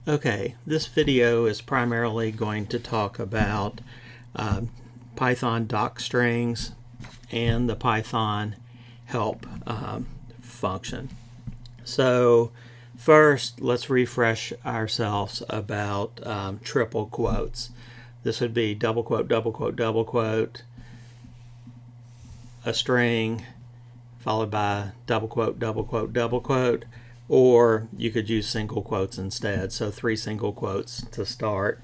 Okay, this video is primarily going to talk about Python docstrings and the Python help function. So first, let's refresh ourselves about triple quotes. This would be double quote, double quote, double quote, a string followed by double quote, double quote, double quote, or you could use single quotes instead. So 3 single quotes to start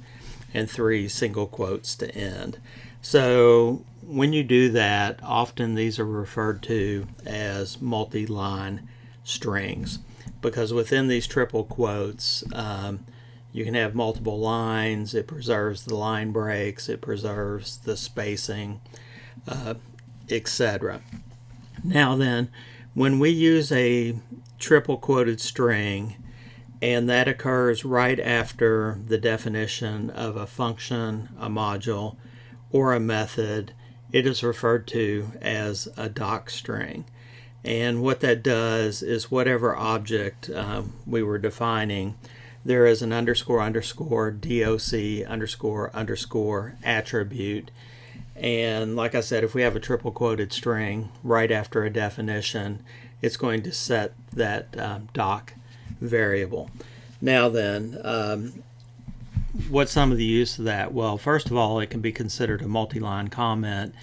and 3 single quotes to end. So when you do that, often these are referred to as multi-line strings, because within these triple quotes you can have multiple lines. It preserves the line breaks, it preserves the spacing, etc. Now then, when we use a triple quoted string and that occurs right after the definition of a function, a module, or a method, it is referred to as a docstring. And what that does is whatever object we were defining, there is an underscore underscore doc underscore underscore attribute. And like I said, if we have a triple quoted string right after a definition, it's going to set that doc variable. Now then, what's some of the use of that? Well, first of all, it can be considered a multi-line comment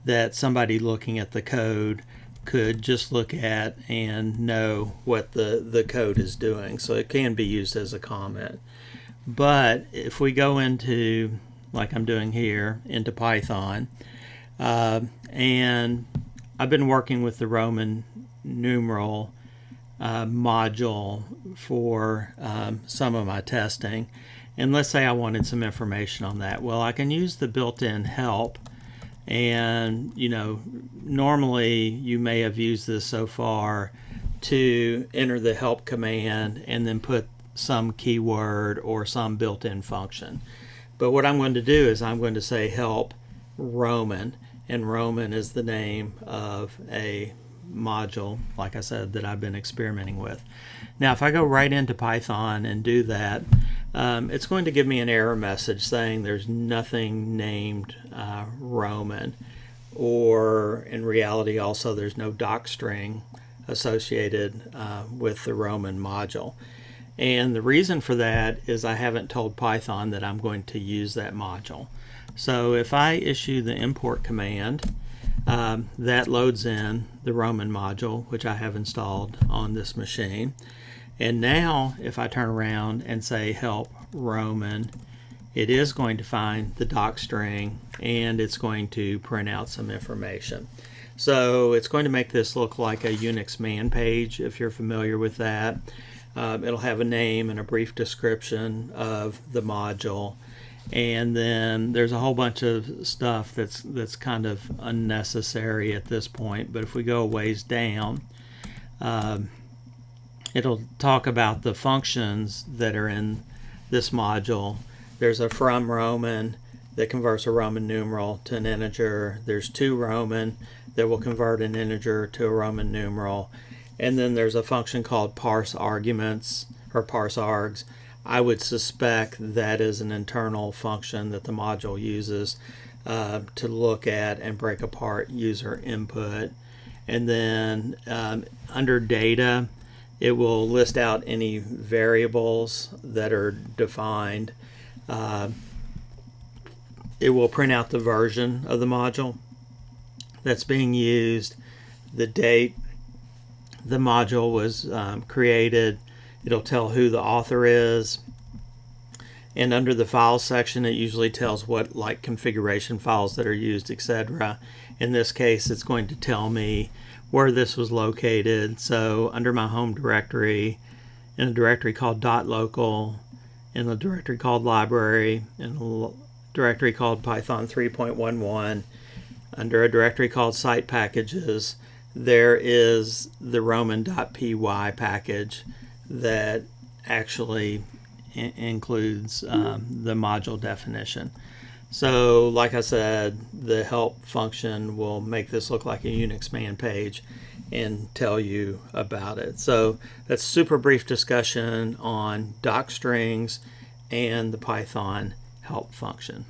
that somebody looking at the code could just look at and know what the code is doing. So it can be used as a comment. But if we go into, like I'm doing here, into Python, and I've been working with the Roman numeral module for some of my testing, and let's say I wanted some information on that. Well, I can use the built-in help, and normally you may have used this so far to enter the help command and then put some keyword or some built-in function. But what I'm going to do is I'm going to say help Roman, and Roman is the name of a module, like I said, that I've been experimenting with. Now if I go right into Python and do that, it's going to give me an error message saying there's nothing named Roman, or in reality also there's no docstring associated with the Roman module. And the reason for that is I haven't told Python that I'm going to use that module. So if I issue the import command, that loads in the Roman module, which I have installed on this machine. And now if I turn around and say help Roman, it is going to find the docstring and it's going to print out some information. So it's going to make this look like a Unix man page, if you're familiar with that. It'll have a name and a brief description of the module, and then there's a whole bunch of stuff that's kind of unnecessary at this point. But if we go a ways down, it'll talk about the functions that are in this module. There's a from Roman that converts a Roman numeral to an integer. There's to Roman that will convert an integer to a Roman numeral. And then there's a function called parse arguments, or parse args. I would suspect that is an internal function that the module uses to look at and break apart user input. And then under data, it will list out any variables that are defined. It will print out the version of the module that's being used, the date the module was created. It'll tell who the author is, and under the files section it usually tells what configuration files that are used, etc. In this case it's going to tell me where this was located. So under my home directory, in a directory called .local, in a directory called library, in a directory called Python 3.11, under a directory called site packages, there is the roman.py package that actually includes the module definition. So like I said, the help function will make this look like a Unix man page, and tell you about it. So that's super brief discussion on docstrings and the Python help function.